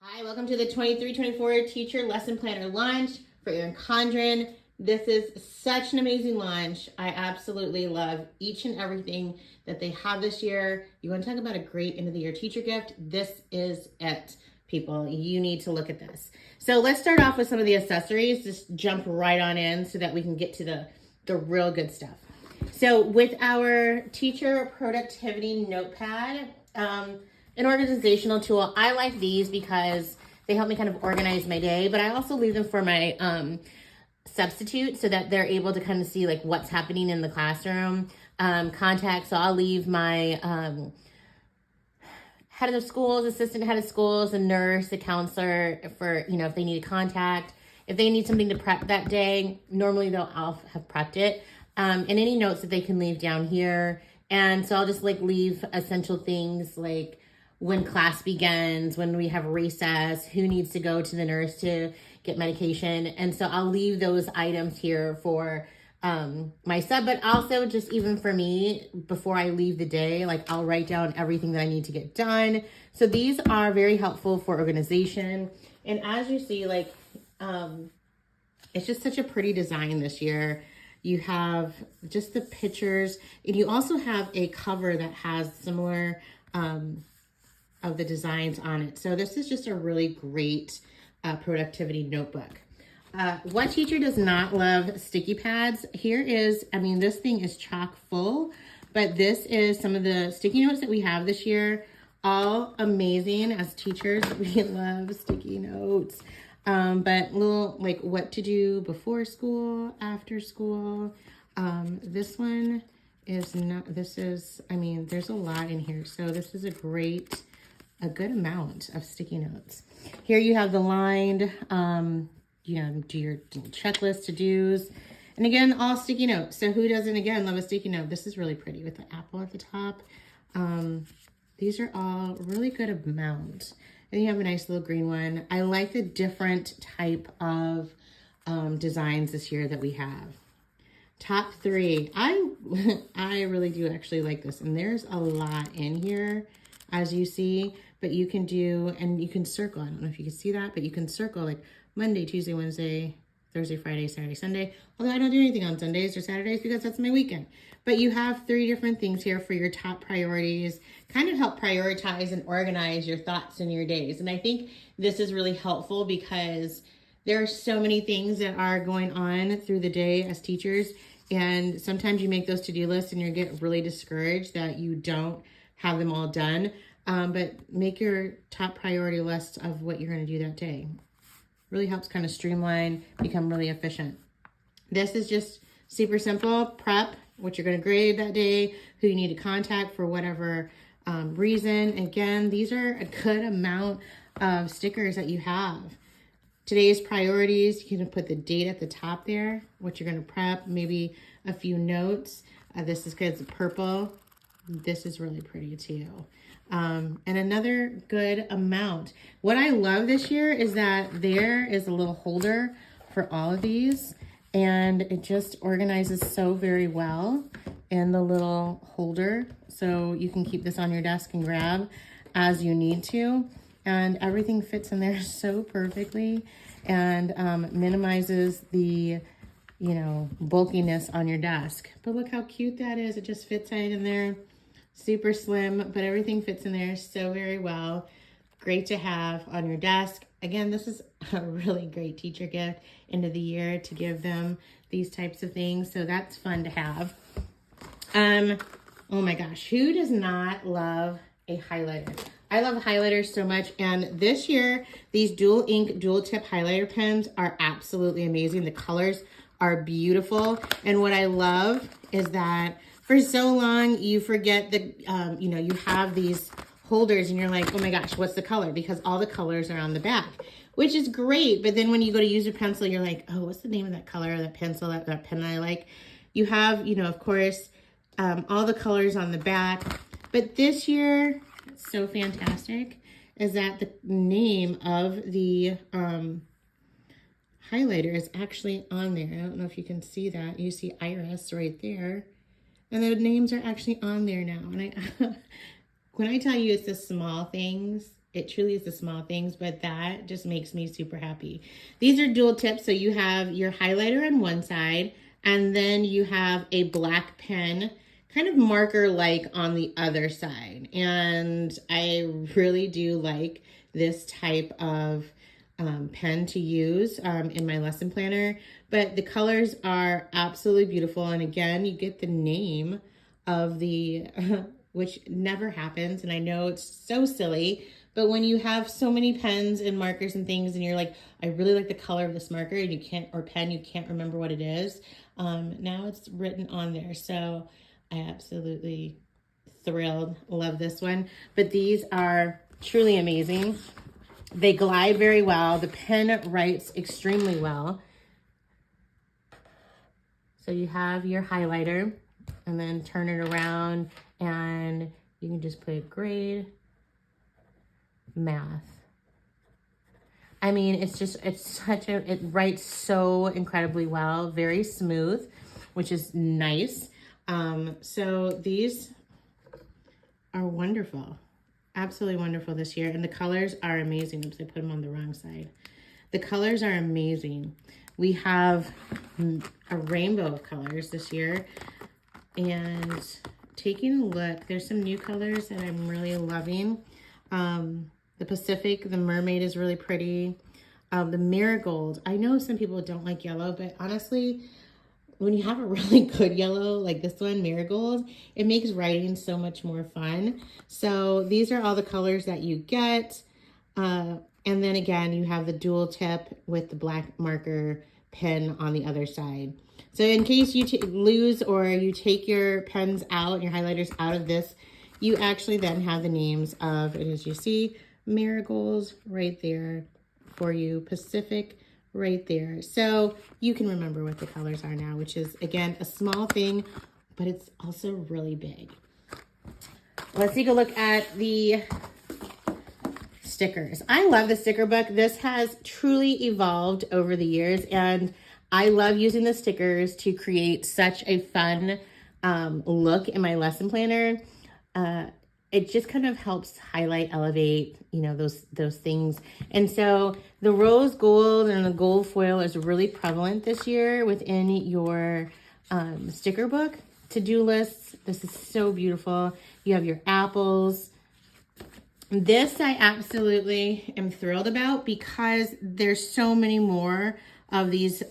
Hi, welcome to the 23-24 Teacher Lesson Planner Launch for Erin Condren. This is such an amazing launch. I absolutely love each and everything that they have this year. You want to talk about a great end of the year teacher gift? This is it, people. You need to look at this. So let's start off with some of the accessories. Just jump right on in so that we can get to the real good stuff. So with our teacher productivity notepad, an organizational tool, I like these because they help me kind of organize my day, but I also leave them for my substitute so that they're able to kind of see like what's happening in the classroom. Contacts, so I'll leave my head of the schools, assistant head of schools, a nurse, a counselor for, if they need a contact. If they need something to prep that day, normally I'll have prepped it. And any notes that they can leave down here. And so I'll just leave essential things like when class begins, when we have recess, who needs to go to the nurse to get medication. And so I'll leave those items here for my sub, but also just even for me, before I leave the day, I'll write down everything that I need to get done. So these are very helpful for organization. And as you see, it's just such a pretty design this year. You have just the pictures, and you also have a cover that has similar of the designs on it. So this is just a really great productivity notebook. What teacher does not love sticky pads? Here is, this thing is chock full, but this is some of the sticky notes that we have this year. All amazing. As teachers, we love sticky notes. But little what to do before school, after school. This one is not, there's a lot in here. So this is a good amount of sticky notes. Here you have the lined, do your checklist to-dos. And again, all sticky notes. So who doesn't, again, love a sticky note? This is really pretty with the apple at the top. These are all really good amount. And you have a nice little green one. I like the different type of designs this year that we have. Top 3. I really do actually like this. And there's a lot in here, as you see. But you can do, and you can circle. I don't know if you can see that, but you can circle Monday, Tuesday, Wednesday, Thursday, Friday, Saturday, Sunday. Although I don't do anything on Sundays or Saturdays because that's my weekend. But you have 3 different things here for your top priorities, kind of help prioritize and organize your thoughts in your days. And I think this is really helpful because there are so many things that are going on through the day as teachers. And sometimes you make those to-do lists and you get really discouraged that you don't have them all done. But make your top priority list of what you're going to do that day. Really helps kind of streamline, become really efficient. This is just super simple. Prep, what you're going to grade that day, who you need to contact for whatever reason. Again, these are a good amount of stickers that you have. Today's priorities, you can put the date at the top there, what you're going to prep, maybe a few notes. This is good. It's purple. This is really pretty too. And another good amount. What I love this year is that there is a little holder for all of these, and it just organizes so very well in the little holder. So you can keep this on your desk and grab as you need to. And everything fits in there so perfectly and minimizes the, bulkiness on your desk. But look how cute that is. It just fits right in there. Super slim, but everything fits in there so very well. Great to have on your desk. Again, this is a really great teacher gift end of the year to give them these types of things. So that's fun to have. Oh my gosh, who does not love a highlighter? I love highlighters so much. And this year, these dual ink, dual tip highlighter pens are absolutely amazing. The colors are beautiful. And what I love is that for so long, you forget that, you have these holders and you're like, oh my gosh, what's the color? Because all the colors are on the back, which is great. But then when you go to use a pencil, you're like, oh, what's the name of that color, that pencil, that pen I like? You have, of course, all the colors on the back. But this year, so fantastic, is that the name of the highlighter is actually on there. I don't know if you can see that. You see Iris right there. And the names are actually on there now. And when I tell you it's the small things, it truly is the small things, but that just makes me super happy. These are dual tips. So you have your highlighter on one side, and then you have a black pen, kind of marker-like on the other side. And I really do like this type of pen to use in my lesson planner. But the colors are absolutely beautiful. And again, you get the name of the, which never happens. And I know it's so silly, but when you have so many pens and markers and things and you're like, I really like the color of this marker and you can't, or pen, you can't remember what it is. Now it's written on there. So I absolutely thrilled, love this one. But these are truly amazing. They glide very well. The pen writes extremely well. So you have your highlighter and then turn it around and you can just put grade, math. I mean, it writes so incredibly well, very smooth, which is nice. So these are wonderful, absolutely wonderful this year. And the colors are amazing. Oops, I put them on the wrong side. The colors are amazing. We have a rainbow of colors this year. And taking a look, there's some new colors that I'm really loving. The Pacific, the mermaid is really pretty. The marigold, I know some people don't like yellow, but honestly, when you have a really good yellow, like this one, marigold, it makes writing so much more fun. So these are all the colors that you get. And then again, you have the dual tip with the black marker pen on the other side. So in case you lose or you take your pens out, your highlighters out of this, you actually then have the names of, and as you see, marigolds right there for you, Pacific right there. So you can remember what the colors are now, which is, again, a small thing, but it's also really big. Let's take a look at the stickers. I love the sticker book. This has truly evolved over the years, and I love using the stickers to create such a fun look in my lesson planner. It just kind of helps highlight, elevate, you know, those things. And so the rose gold and the gold foil is really prevalent this year within your sticker book. To-do lists, this is so beautiful. You have your apples. This I absolutely am thrilled about because there's so many more of these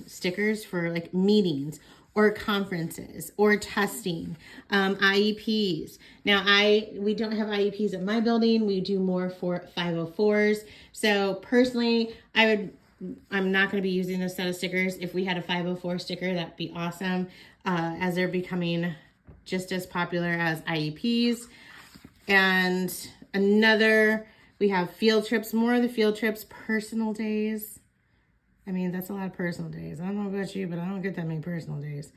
stickers for like meetings or conferences or testing, IEPs. Now we don't have IEPs at my building. We do more for 504s. So personally, I'm not going to be using this set of stickers. If we had a 504 sticker, that'd be awesome, as they're becoming just as popular as IEPs. And we have field trips, more of the field trips, personal days. I mean, that's a lot of personal days. I don't know about you, but I don't get that many personal days.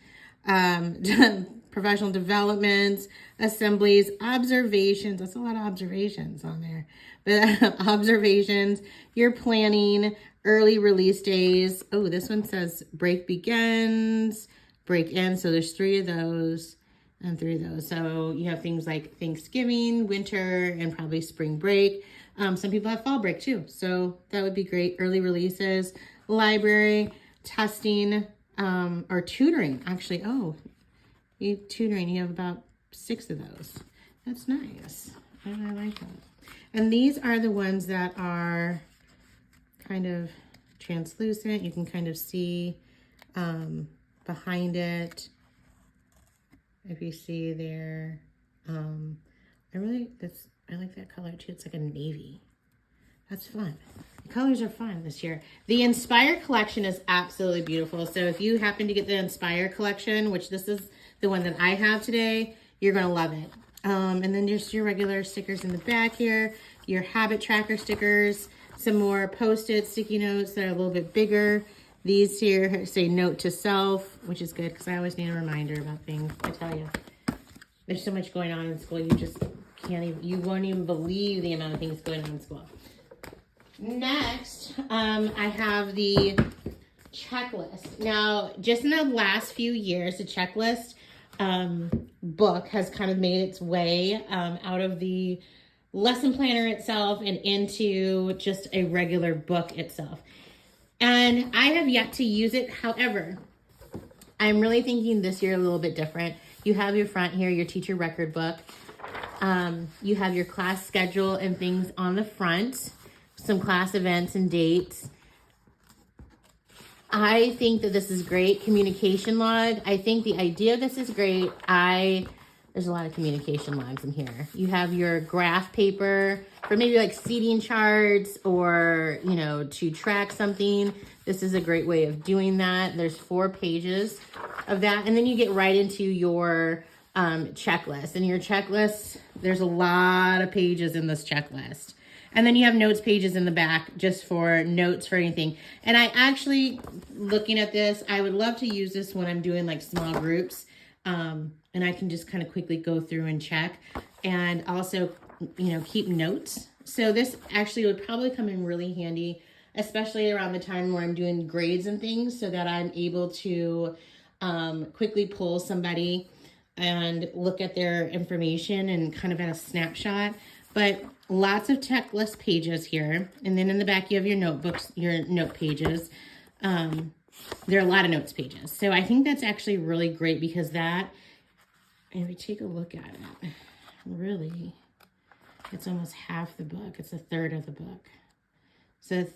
Professional development, assemblies, observations. That's a lot of observations on there. But observations, your planning, early release days. Oh, this one says break begins, break ends. So there's 3 of those and 3 of those. So you have things like Thanksgiving, winter, and probably spring break. Some people have fall break too. So that would be great. Early releases, library, testing, or tutoring. Actually, tutoring, you have about 6 of those. That's nice. I like that. And these are the ones that are kind of translucent. You can kind of see behind it. If you see there, I like that color too. It's like a navy. That's fun. The colors are fun this year. The Inspire collection is absolutely beautiful. So if you happen to get the Inspire collection, which this is the one that I have today, you're going to love it. And then just your regular stickers in the back here, your habit tracker stickers, some more Post-it sticky notes that are a little bit bigger. These here say note to self, which is good because I always need a reminder about things. I tell you, there's so much going on in school. You just you won't even believe the amount of things going on in school. Next, I have the checklist. Now, just in the last few years, the checklist book has kind of made its way out of the lesson planner itself and into just a regular book itself. And I have yet to use it. However, I'm really thinking this year a little bit different. You have your front here, your teacher record book. You have your class schedule and things on the front, some class events and dates. I think that this is great. Communication log. I think the idea of this is great. There's a lot of communication logs in here. You have your graph paper for maybe like seating charts or, you know, to track something. This is a great way of doing that. There's 4 pages of that. And then you get right into your checklist. And your checklist, there's a lot of pages in this checklist. And then you have notes pages in the back just for notes for anything. And I actually, looking at this, I would love to use this when I'm doing like small groups. And I can just kind of quickly go through and check and also, you know, keep notes. So this actually would probably come in really handy, especially around the time where I'm doing grades and things, so that I'm able to quickly pull somebody and look at their information and kind of at a snapshot. But lots of checklist pages here. And then in the back, you have your notebooks, your note pages. There are a lot of notes pages. So I think that's actually really great because that, if we take a look at it, really, it's almost half the book. It's a third of the book. So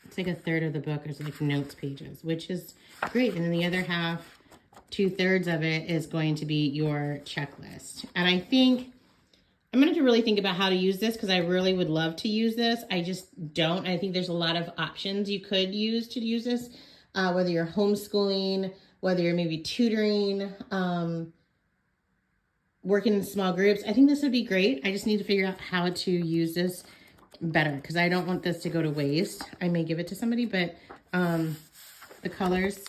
it's like a third of the book is like notes pages, which is great. And then the other half, 2/3 of it is going to be your checklist. And I think I'm going to really think about how to use this because I really would love to use this. I just don't. I think there's a lot of options you could use to use this, whether you're homeschooling, whether you're maybe tutoring, working in small groups. I think this would be great. I just need to figure out how to use this better because I don't want this to go to waste. I may give it to somebody, but the colors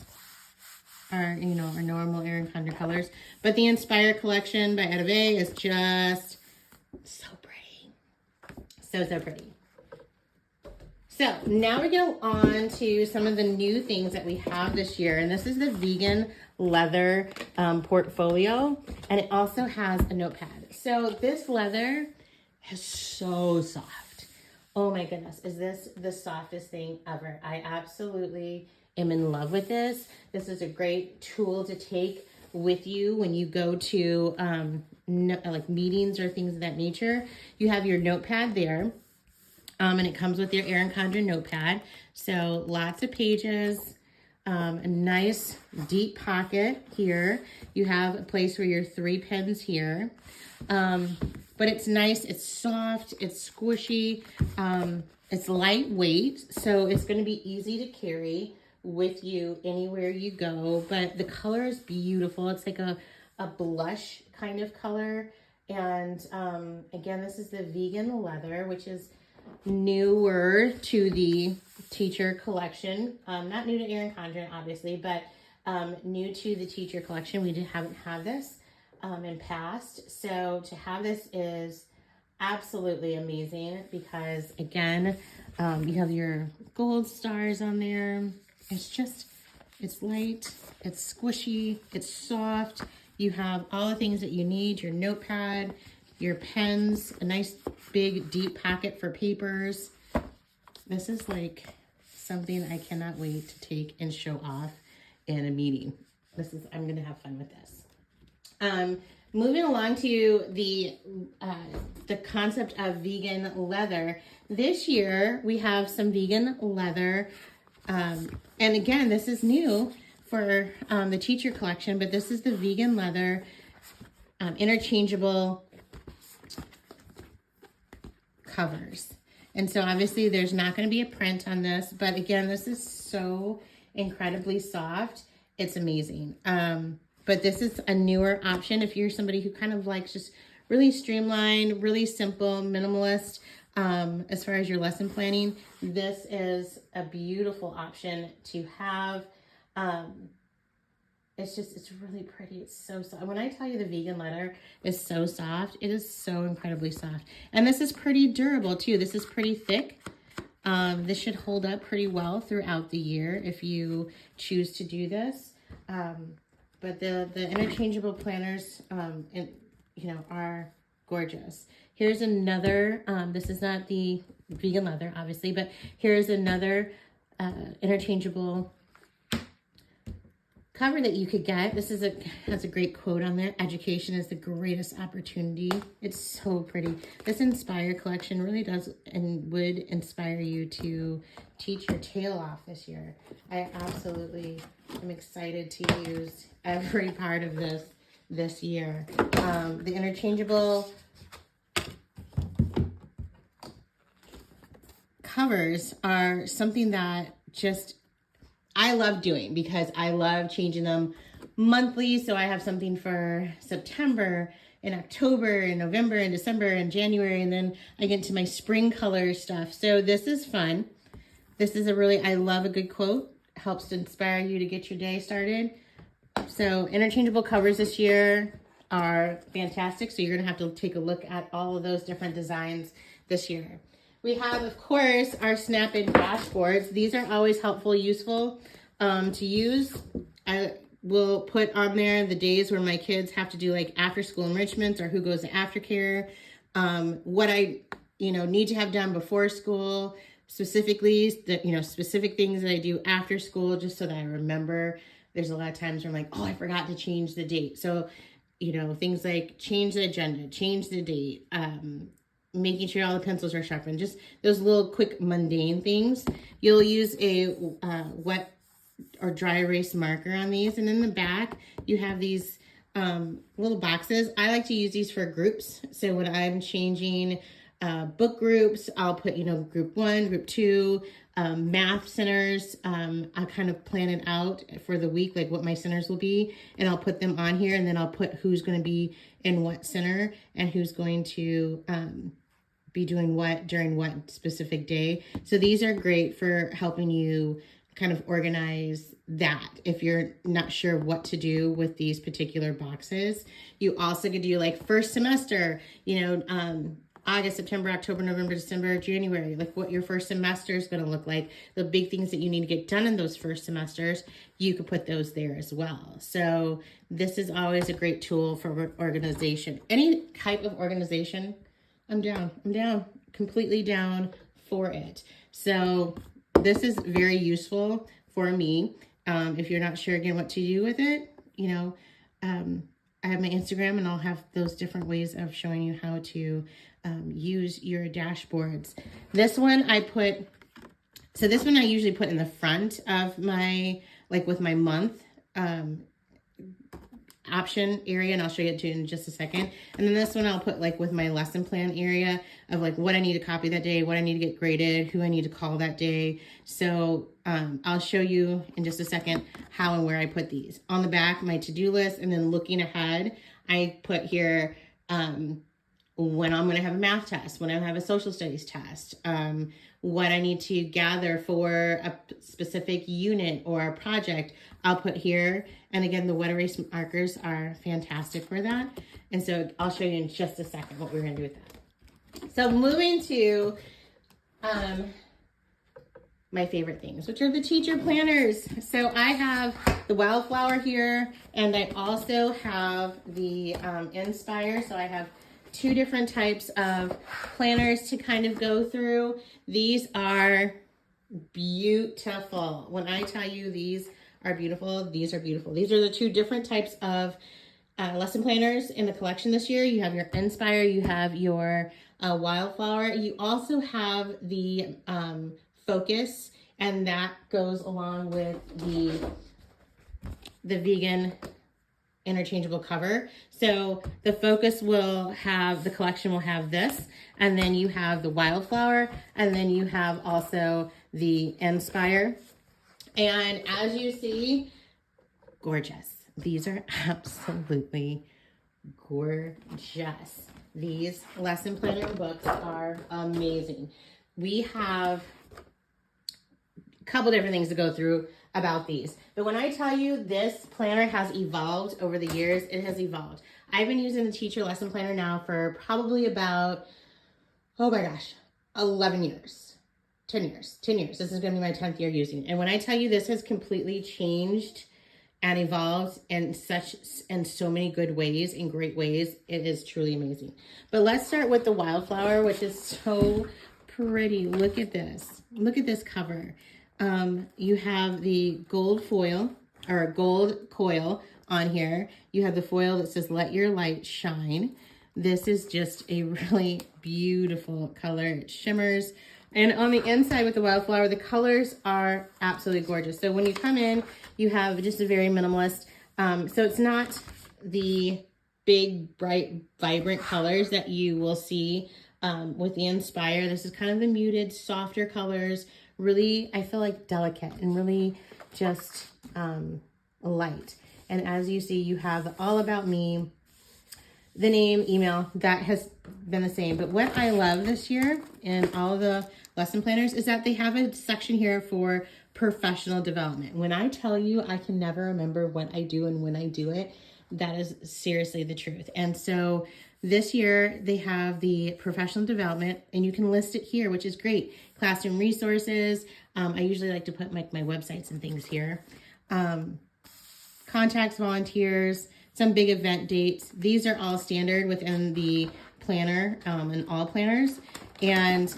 are, you know, our normal Erin Condren colors. But the Inspire collection by Etta Bay is just so pretty. So pretty. So now we go on to some of the new things that we have this year. And this is the vegan leather portfolio. And it also has a notepad. So this leather is so soft. Oh my goodness. Is this the softest thing ever? I absolutely am in love with this. This is a great tool to take with you when you go to like meetings or things of that nature. You have your notepad there. And it comes with your Erin Condren notepad. So lots of pages, a nice deep pocket here. You have a place for your 3 pens here. But it's nice, it's soft, it's squishy, it's lightweight. So it's gonna be easy to carry with you anywhere you go. But the color is beautiful. It's like a blush kind of color. And again, this is the vegan leather, which is newer to the teacher collection. Not new to Erin Condren, obviously, but new to the teacher collection. We haven't had this in past. So to have this is absolutely amazing because, again, you have your gold stars on there. It's light, it's squishy, it's soft. You have all the things that you need, your notepad, your pens, a nice big deep pocket for papers. This is like something I cannot wait to take and show off in a meeting. I'm gonna have fun with this. Moving along to the concept of vegan leather. This year we have some vegan leather. And again, this is new for the teacher collection, but this is the vegan leather interchangeable covers. And so obviously there's not going to be a print on this, but again, this is so incredibly soft. It's amazing. But this is a newer option if you're somebody who kind of likes just really streamlined, really simple, minimalist. As far as your lesson planning, this is a beautiful option to have. It's really pretty. It's so soft. When I tell you the vegan leather is so soft, it is so incredibly soft. And this is pretty durable too. This is pretty thick. This should hold up pretty well throughout the year if you choose to do this. But the interchangeable planners, are gorgeous. Here's another, this is not the vegan leather, obviously, but here's another interchangeable cover that you could get. This is has a great quote on there. Education is the greatest opportunity. It's so pretty. This Inspire collection really does and would inspire you to teach your tail off this year. I absolutely am excited to use every part of this year. The interchangeable covers are something that just I love doing because I love changing them monthly. So I have something for September and October and November and December and January, and then I get into my spring color stuff. So this is fun. This is I love a good quote. Helps to inspire you to get your day started. So interchangeable covers this year are fantastic. So you're gonna have to take a look at all of those different designs this year. We have, of course, our snap-in dashboards. These are always helpful, useful to use. I will put on there the days where my kids have to do like after-school enrichments or who goes to aftercare, what I need to have done before school, specifically, specific things that I do after school, just so that I remember. There's a lot of times where I'm like, oh, I forgot to change the date. So, things like change the agenda, change the date, making sure all the pencils are sharpened, just those little quick mundane things. You'll use a wet or dry erase marker on these. And in the back, you have these little boxes. I like to use these for groups. So when I'm changing book groups, I'll put, group 1, group 2, math centers. I kind of plan it out for the week, like what my centers will be, and I'll put them on here, and then I'll put who's going to be in what center and who's going to be doing what during what specific day. So these are great for helping you kind of organize that if you're not sure what to do with these particular boxes. You also could do like first semester, August, September, October, November, December, January, like what your first semester is going to look like. The big things that you need to get done in those first semesters, you could put those there as well. So this is always a great tool for organization. Any type of organization, I'm down, completely down for it. So this is very useful for me. If you're not sure again what to do with it, I have my Instagram, and I'll have those different ways of showing you how to use your dashboards. This one I usually put in the front of my, like with my month option area, and I'll show you it too in just a second. And then this one I'll put like with my lesson plan area of like what I need to copy that day, what I need to get graded, who I need to call that day. So I'll show you in just a second how and where I put these. On the back, my to-do list, and then looking ahead, I put here when I'm going to have a math test, when I have a social studies test, what I need to gather for a specific unit or a project, I'll put here. And again, the wet erase markers are fantastic for that. And so I'll show you in just a second what we're going to do with that. So moving to my favorite things, which are the teacher planners. So I have the Wildflower here, and I also have the Inspire. So I have two different types of planners to kind of go through. These are beautiful. When I tell you these are beautiful, these are beautiful. These are the two different types of lesson planners in the collection this year. You have your Inspire, you have your Wildflower. You also have the Focus, and that goes along with the vegan interchangeable cover. So the Focus will have, the collection will have this, and then you have the Wildflower, and then you have also the Inspire. And as you see, gorgeous. These are absolutely gorgeous. These lesson planner books are amazing. We have a couple different things to go through about these. But when I tell you this planner has evolved over the years, it has evolved. I've been using the teacher lesson planner now for probably about, oh my gosh, 11 years, 10 years. This is going to be my 10th year using it. And when I tell you this has completely changed and evolved in so many good ways, in great ways. It is truly amazing. But let's start with the wildflower, which is so pretty. Look at this. Look at this cover. You have the gold foil or gold coil on here. You have the foil that says, "Let your light shine." This is just a really beautiful color. It shimmers. And on the inside with the wildflower, the colors are absolutely gorgeous. So when you come in, you have just a very minimalist. So it's not the big, bright, vibrant colors that you will see with the Inspire. This is kind of the muted, softer colors. Really, I feel like delicate and really just light. And as you see, you have All About Me, the name, email, that has been the same. But what I love this year in all of the lesson planners is that they have a section here for professional development. When I tell you I can never remember what I do and when I do it, that is seriously the truth. And so this year they have the professional development, and you can list it here, which is great. Classroom resources. I usually like to put my websites and things here. Contacts, volunteers, some big event dates. These are all standard within the planner and all planners. And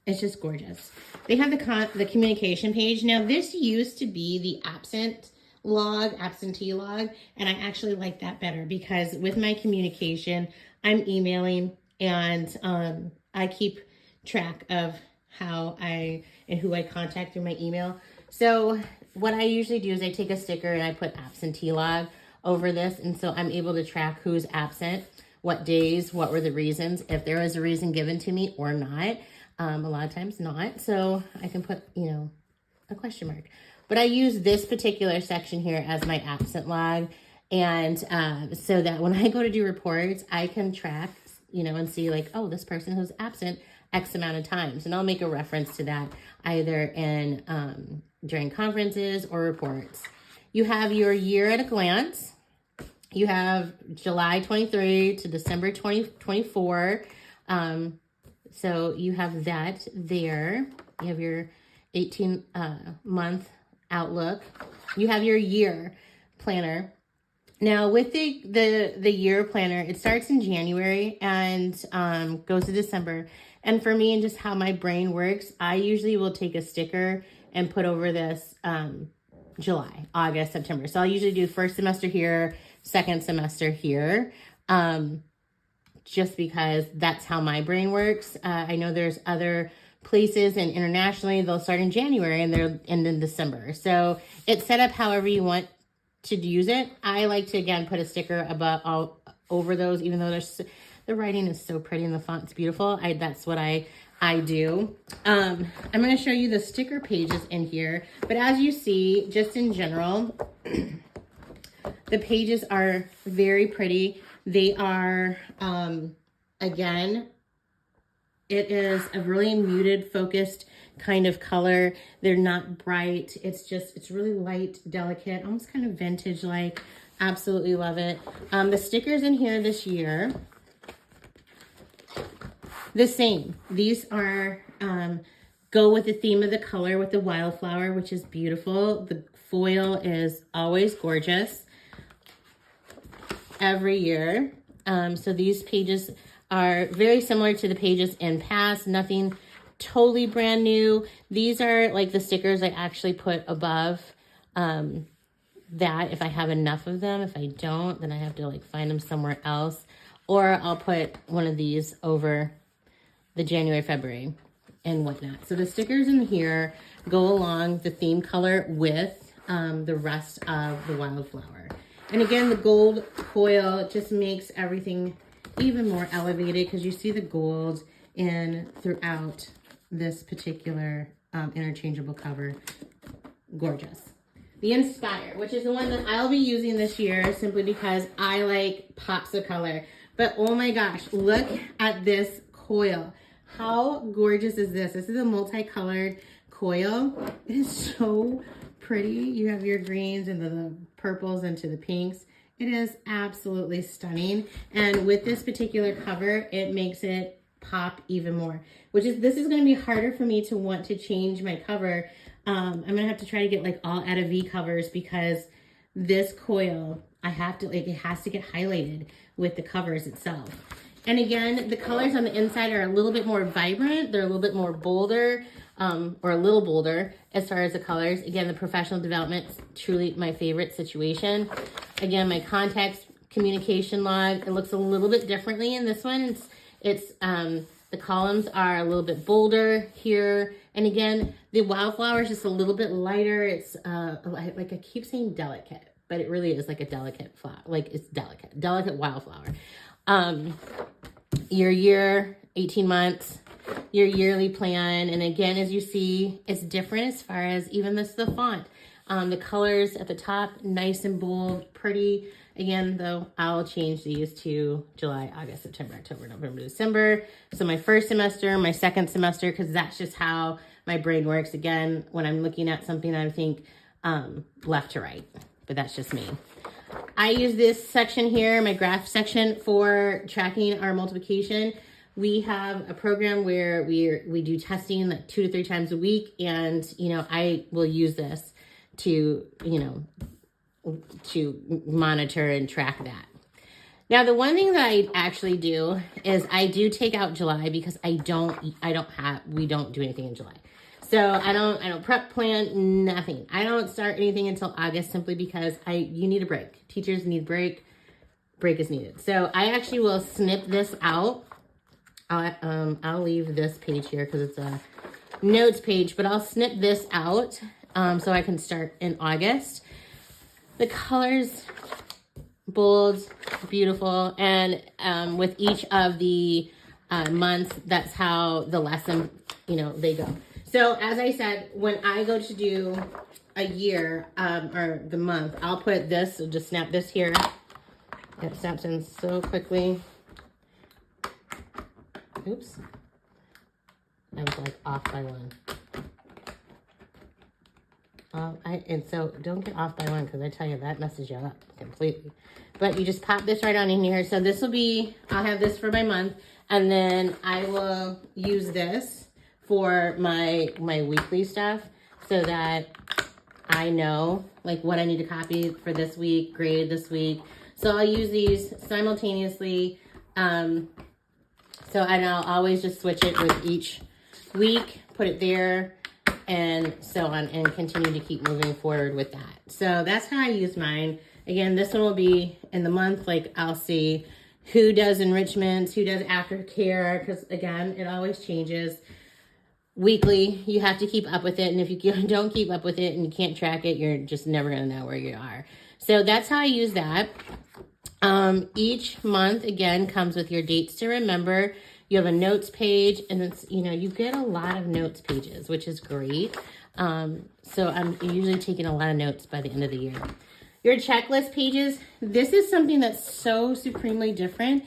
it's just gorgeous. They have the communication page. Now, this used to be the absentee log, and I actually like that better because with my communication, I'm emailing, and I keep track of how and who I contact through my email. So what I usually do is I take a sticker and I put absentee log over this, and so I'm able to track who's absent, what days, what were the reasons, if there was a reason given to me or not. A lot of times not, so I can put, a question mark. But I use this particular section here as my absent log, and so that when I go to do reports, I can track, and see like, oh, this person who's absent X amount of times, and I'll make a reference to that either in during conferences or reports. You have your year at a glance. You have July 23 to December 2024. So you have that there. You have your 18 month outlook. You have your year planner. Now with the year planner, it starts in January and goes to December. And for me and just how my brain works, I usually will take a sticker and put over this July, August, September. So I'll usually do first semester here, second semester here, just because that's how my brain works. I know there's other places and internationally, they'll start in January and they'll end in December. So it's set up however you want to use it. I like to, again, put a sticker over those, even though the writing is so pretty and the font's beautiful. That's what I do. I'm going to show you the sticker pages in here, but as you see, just in general, the pages are very pretty. They are, again, it is a really muted, focused kind of color. They're not bright. It's really light, delicate, almost kind of vintage-like. Absolutely love it. The stickers in here this year, the same. These are, go with the theme of the color with the wildflower, which is beautiful. The foil is always gorgeous every year. So these pages are very similar to the pages in past, nothing totally brand new. These are like the stickers I actually put above that if I have enough of them. If I don't, then I have to like find them somewhere else. Or I'll put one of these over the January, February, and whatnot. So the stickers in here go along the theme color with the rest of the wildflower. And again, the gold foil just makes everything even more elevated because you see the gold throughout this particular interchangeable cover. Gorgeous. The Inspire, which is the one that I'll be using this year simply because I like pops of color. But oh my gosh, look at this coil. How gorgeous is this? This is a multicolored coil. It is so pretty. You have your greens and the purples into the pinks. It is absolutely stunning. And with this particular cover, it makes it pop even more, this is going to be harder for me to want to change my cover I'm gonna have to try to get like all out of V covers because this coil, I have to, like, it has to get highlighted with the covers itself. And again, the colors on the inside are a little bit more vibrant. They're a little bit more bolder, or a little bolder as far as the colors. Again, the professional development is truly my favorite situation. Again, my context communication log, it looks a little bit differently in this one. It's the columns are a little bit bolder here. And again, the wildflower is just a little bit lighter. It's like I keep saying delicate, but it really is like a delicate flower. Like it's delicate wildflower. Your year, 18 months, your yearly plan. And again, as you see, it's different as far as even the font. The colors at the top, nice and bold, pretty. Again, though, I'll change these to July, August, September, October, November, December. So my first semester, my second semester, because that's just how my brain works. Again, when I'm looking at something, I think left to right, but that's just me. I use this section here, my graph section, for tracking our multiplication. We have a program where we do testing like 2 to 3 times a week, and I will use this to to monitor and track that. Now, the one thing that I actually do is I do take out July because we don't do anything in July. So I don't prep plan, nothing. I don't start anything until August simply because you need a break. Teachers need a break. Break is needed. So I actually will snip this out. I'll leave this page here because it's a notes page, but I'll snip this out so I can start in August. The colors, bold, beautiful, and with each of the months, that's how the lesson, they go. So as I said, when I go to do a year or the month, I'll put this, so just snap this here. It snaps in so quickly. Oops. I was like off by 1. And so don't get off by 1 because I tell you that messes you up completely. But you just pop this right on in here. So this will be, I'll have this for my month, and then I will use this for my weekly stuff so that I know like what I need to copy for this week, grade this week. So I'll use these simultaneously. And I'll always just switch it with each week, put it there, and so on, and continue to keep moving forward with that. So that's how I use mine. Again, this one will be in the month, like I'll see who does enrichments, who does aftercare, because again, it always changes. Weekly, you have to keep up with it, and if you don't keep up with it and you can't track it, you're just never going to know where you are. So that's how I use that. Each month, again, comes with your dates to remember. You have a notes page, and it's, you get a lot of notes pages, which is great. So I'm usually taking a lot of notes by the end of the year. Your checklist pages, this is something that's so supremely different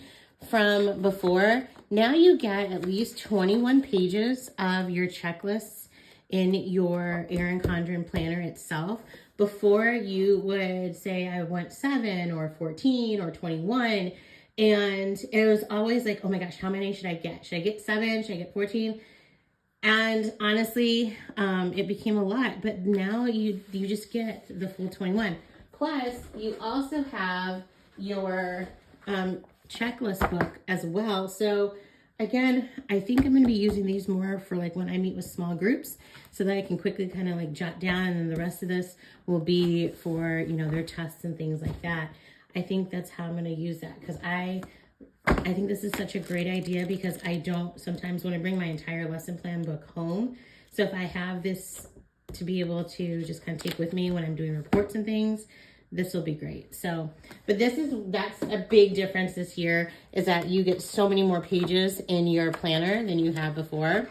from before. Now you get at least 21 pages of your checklists in your Erin Condren planner itself. Before, you would say, I want 7 or 14 or 21. And it was always like, oh my gosh, how many should I get? Should I get 7? Should I get 14? And honestly, it became a lot. But now you just get the full 21. Plus, you also have your checklist book as well. So again, I think I'm going to be using these more for like when I meet with small groups so that I can quickly kind of like jot down, and then the rest of this will be for, their tests and things like that. I think that's how I'm going to use that, because I think this is such a great idea, because I don't sometimes want to bring my entire lesson plan book home. So if I have this to be able to just kind of take with me when I'm doing reports and things, this will be great. So, but that's a big difference this year, is that you get so many more pages in your planner than you have before.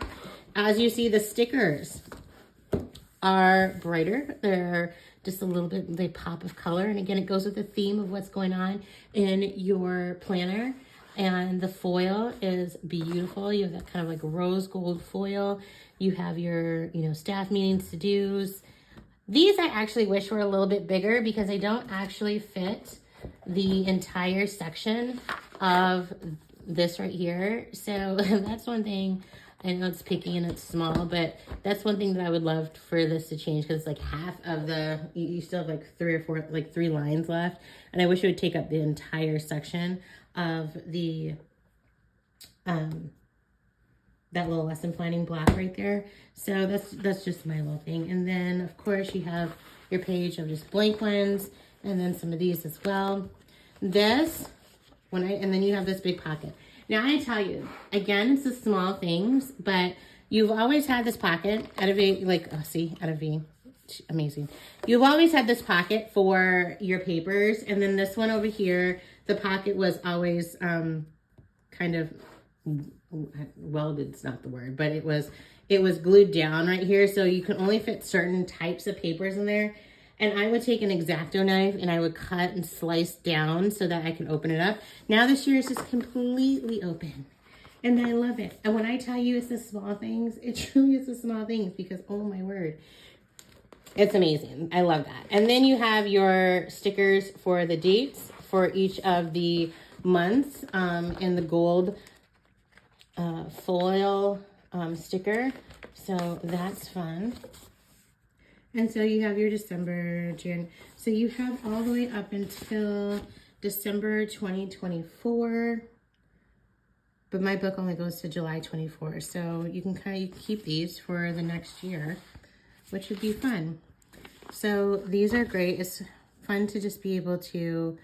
As you see, the stickers are brighter. They're just a little bit, they pop of color. And again, it goes with the theme of what's going on in your planner. And the foil is beautiful. You have that kind of like rose gold foil. You have your, staff meetings, to-dos. These I actually wish were a little bit bigger, because they don't actually fit the entire section of this right here. So that's one thing I know it's picky and it's small, but that's one thing that I would love for this to change, because it's like half of the, you still have like 3 or 4, like 3 lines left. And I wish it would take up the entire section of the, that little lesson planning block right there. So that's just my little thing. And then of course you have your page of just blank ones, and then some of these as well. This, and then you have this big pocket. Now I tell you, again, it's the small things, but you've always had this pocket out of a, like, oh, see, out of V, amazing. You've always had this pocket for your papers, and then this one over here, the pocket was always kind of, welded, it's not the word, but it was glued down right here, so you can only fit certain types of papers in there. And I would take an X-Acto knife and I would cut and slice down so that I can open it up. Now this year is just completely open, and I love it. And when I tell you it's the small things, it truly is the small things, because oh my word, it's amazing. I love that. And then you have your stickers for the dates for each of the months in the gold foil sticker. So that's fun. And so you have your December, June. So you have all the way up until December 2024. But my book only goes to July 24. So you can kind of keep these for the next year, which would be fun. So these are great. It's fun to just be able to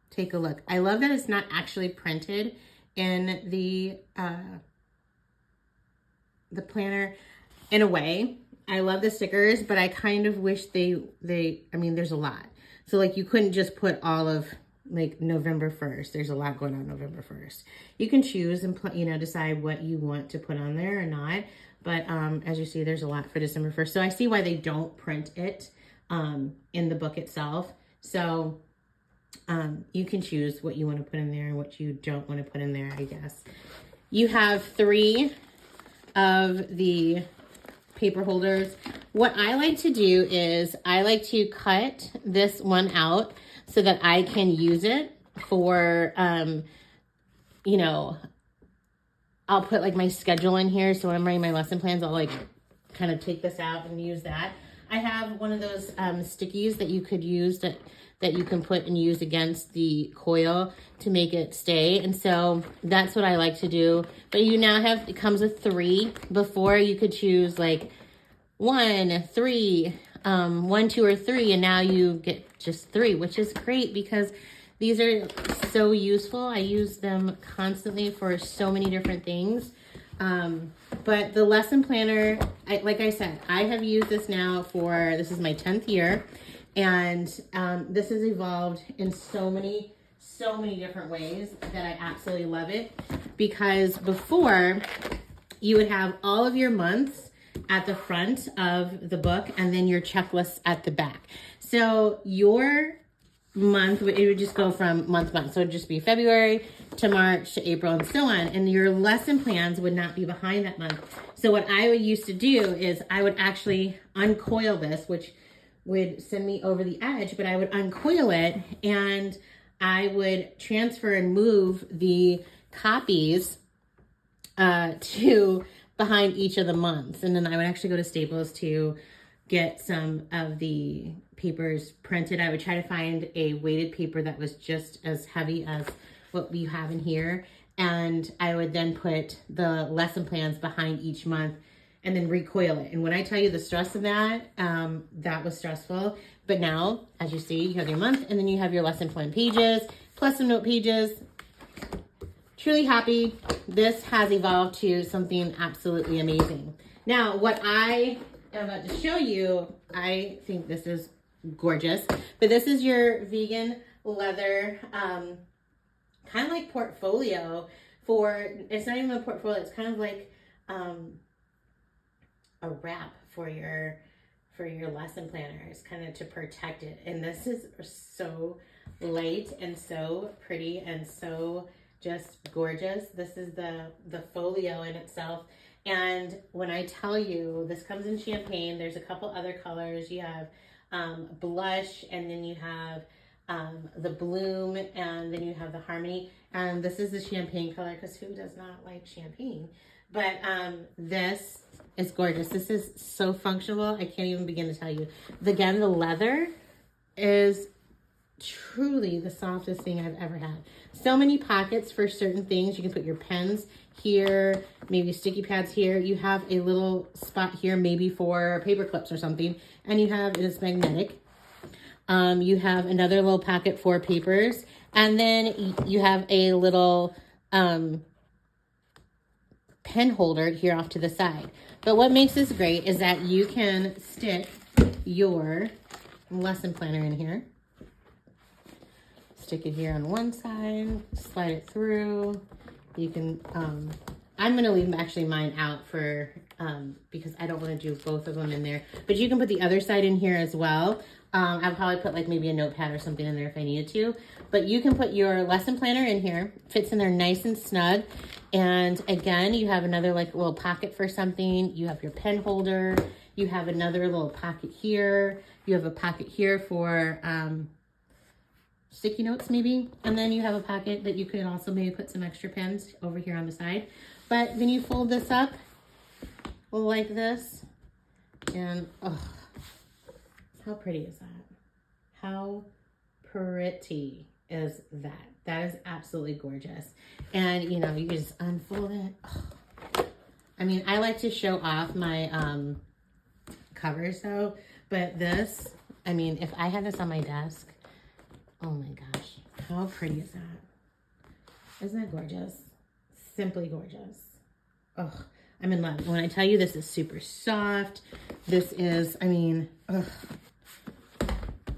take a look. I love that it's not actually printed in the planner in a way. I love the stickers, but I kind of wish I mean, there's a lot. So like you couldn't just put all of like November 1st. There's a lot going on November 1st. You can choose and, you know, decide what you want to put on there or not. But as you see, there's a lot for December 1st. So I see why they don't print it in the book itself. So you can choose what you want to put in there and what you don't want to put in there, I guess. You have 3 of the paper holders. What I like to do is I like to cut this one out so that I can use it for, you know, I'll put like my schedule in here. So when I'm writing my lesson plans, I'll like kind of take this out and use that. I have one of those stickies that you could use that you can put and use against the coil to make it stay. And so that's what I like to do. But you now have, it comes with 3. Before you could choose like 1, 3, 1, 2, or 3. And now you get just 3, which is great because these are so useful. I use them constantly for so many different things. But the lesson planner, like I said, I have used this now for, this is my 10th year. And this has evolved in so many different ways that I absolutely love it. Because before, you would have all of your months at the front of the book and then your checklists at the back. So your month, it would just go from month to month. So it would just be February to March to April and so on. And your lesson plans would not be behind that month. So what I would used to do is I would actually uncoil this, which would send me over the edge, but I would uncoil it and I would transfer and move the copies to behind each of the months. And then I would actually go to Staples to get some of the papers printed. I would try to find a weighted paper that was just as heavy as what we have in here. And I would then put the lesson plans behind each month and then recoil it. And when I tell you the stress of that, that was stressful. But now, as you see, you have your month and then you have your lesson plan pages, plus some note pages. Truly happy. This has evolved to something absolutely amazing. Now, what I am about to show you, I think this is gorgeous. But this is your vegan leather, kind of like portfolio for, it's not even a portfolio, it's kind of like a wrap for your lesson planners, kind of to protect it. And this is so light and so pretty and so just gorgeous. This is the folio in itself. And when I tell you, this comes in champagne. There's a couple other colors. You have blush, and then you have the bloom, and then you have the harmony. And this is the champagne color, because who does not like champagne? But this is gorgeous. This is so functional. I can't even begin to tell you. Again, the leather is truly the softest thing I've ever had. So many pockets for certain things. You can put your pens here, maybe sticky pads here. You have a little spot here, maybe for paper clips or something. And you have, it's magnetic. You have another little pocket for papers. And then you have a little pen holder here off to the side. But what makes this great is that you can stick your lesson planner in here. Stick it here on one side, slide it through. You can, I'm going to leave actually mine out for, because I don't want to do both of them in there. But you can put the other side in here as well. I'll probably put like maybe a notepad or something in there if I needed to. But you can put your lesson planner in here. Fits in there nice and snug. And again, you have another like little pocket for something. You have your pen holder. You have another little pocket here. You have a pocket here for sticky notes maybe. And then you have a pocket that you could also maybe put some extra pens over here on the side. But then you fold this up like this. And oh, how pretty is that? How pretty is that? That is absolutely gorgeous. And you know, you just unfold it. Oh. I mean, I like to show off my covers though, but this, I mean, if I had this on my desk, oh my gosh, how pretty is that? Isn't that gorgeous? Simply gorgeous. Oh, I'm in love. When I tell you this is super soft, this is, I mean, ugh.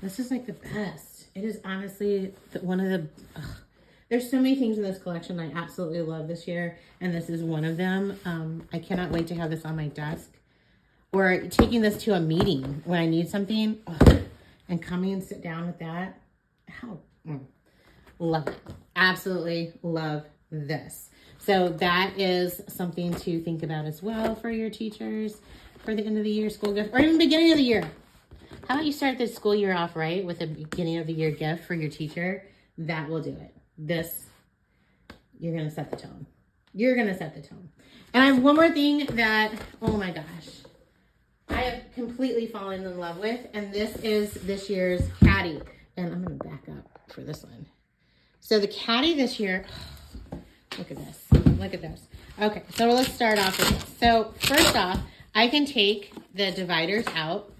This is like the best. It is honestly one of the, there's so many things in this collection I absolutely love this year. And this is one of them. I cannot wait to have this on my desk. Or taking this to a meeting when I need something. And coming and sit down with that. Love it. Absolutely love this. So that is something to think about as well for your teachers. For the end of the year school gift. Or even beginning of the year. How about you start the school year off right with a beginning of the year gift for your teacher? That will do it. This, you're going to set the tone. You're going to set the tone. And I have one more thing that, oh my gosh, I have completely fallen in love with. And this is this year's caddy. And I'm going to back up for this one. So the caddy this year, look at this. Look at this. Okay, so let's start off with this. So first off, I can take the dividers out.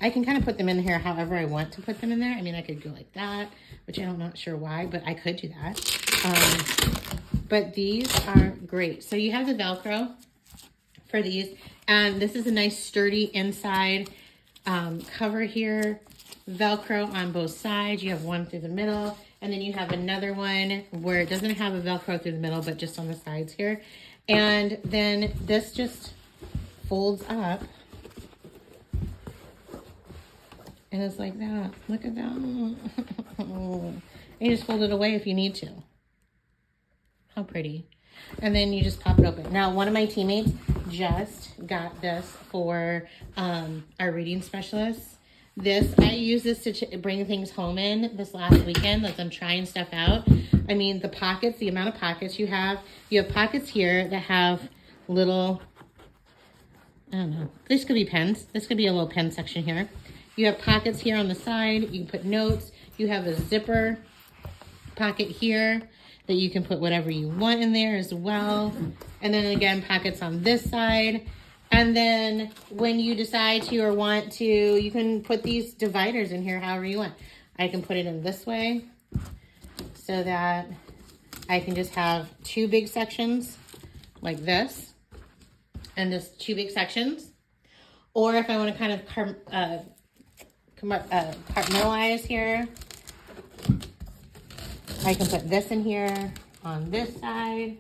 I can kind of put them in here however I want to put them in there. I mean, I could go like that, which I'm not sure why, but I could do that. But these are great. So you have the Velcro for these. And this is a nice sturdy inside cover here. Velcro on both sides. You have one through the middle. And then you have another one where it doesn't have a Velcro through the middle, but just on the sides here. And then this just folds up. And it's like that. Look at that. And you just fold it away if you need to. How pretty. And then you just pop it open. Now, one of my teammates just got this for our reading specialists. I use this to bring things home in this last weekend as I'm trying stuff out. I mean, the pockets, the amount of pockets you have pockets here that have little, I don't know, this could be pens. This could be a little pen section here. You have pockets here on the side. You can put notes. You have a zipper pocket here that you can put whatever you want in there as well. And then again, pockets on this side. And then when you decide to or want to, you can put these dividers in here however you want. I can put it in this way so that I can just have two big sections like this and just two big sections. Or if I want to kind of compartmentalize here, I can put this in here on this side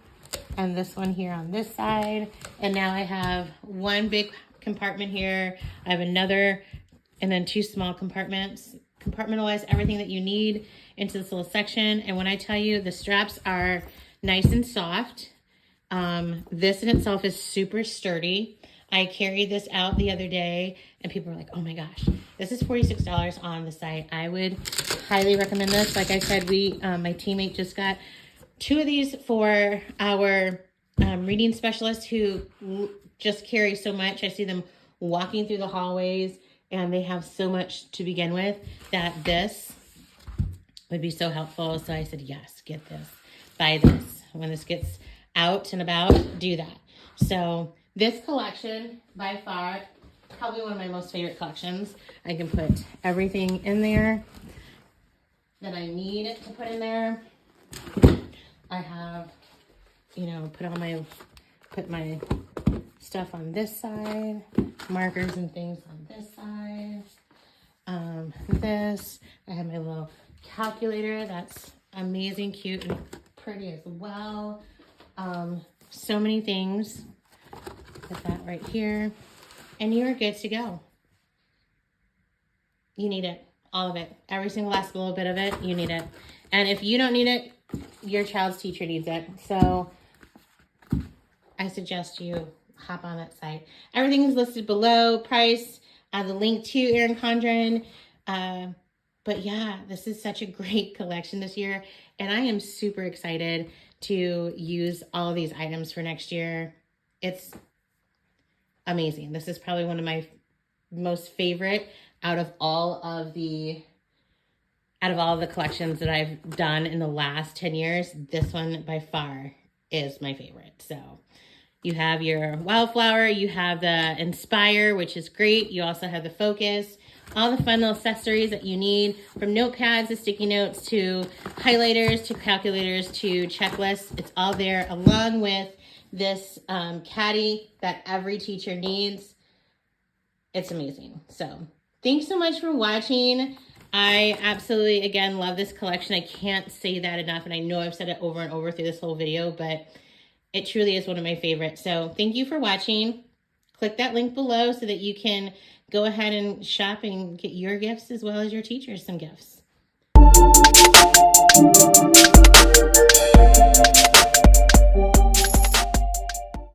and this one here on this side. And now I have one big compartment here. I have another and then two small compartments. Compartmentalize everything that you need into this little section. And when I tell you the straps are nice and soft, this in itself is super sturdy. I carried this out the other day and people were like, oh my gosh, this is $46 on the site. I would highly recommend this. Like I said, my teammate just got 2 of these for our reading specialists who just carry so much. I see them walking through the hallways and they have so much to begin with that this would be so helpful. So I said, yes, get this, buy this. When this gets out and about, do that. So this collection, by far, probably one of my most favorite collections. I can put everything in there that I need to put in there. I have, you know, put my stuff on this side, markers and things on this side. I have my little calculator that's amazing, cute, and pretty as well. So many things. Put that right here, and you're good to go. You need it, all of it, every single last little bit of it. You need it, and if you don't need it, your child's teacher needs it. So I suggest you hop on that site. Everything is listed below. Price, the link to Erin Condren. But yeah, this is such a great collection this year, and I am super excited to use all of these items for next year. It's amazing. This is probably one of my most favorite out of all of the collections that I've done in the last 10 years. This one by far is my favorite. So you have your Wildflower, you have the Inspire, which is great. You also have the Focus, all the fun little accessories that you need, from notepads to sticky notes to highlighters to calculators to checklists. It's all there, along with this caddy that every teacher needs. It's amazing. So thanks so much for watching. I absolutely, again, love this collection. I can't say that enough, and I know I've said it over and over through this whole video, but it truly is one of my favorites. So thank you for watching. Click that link below so that you can go ahead and shop and get your gifts as well as your teachers some gifts.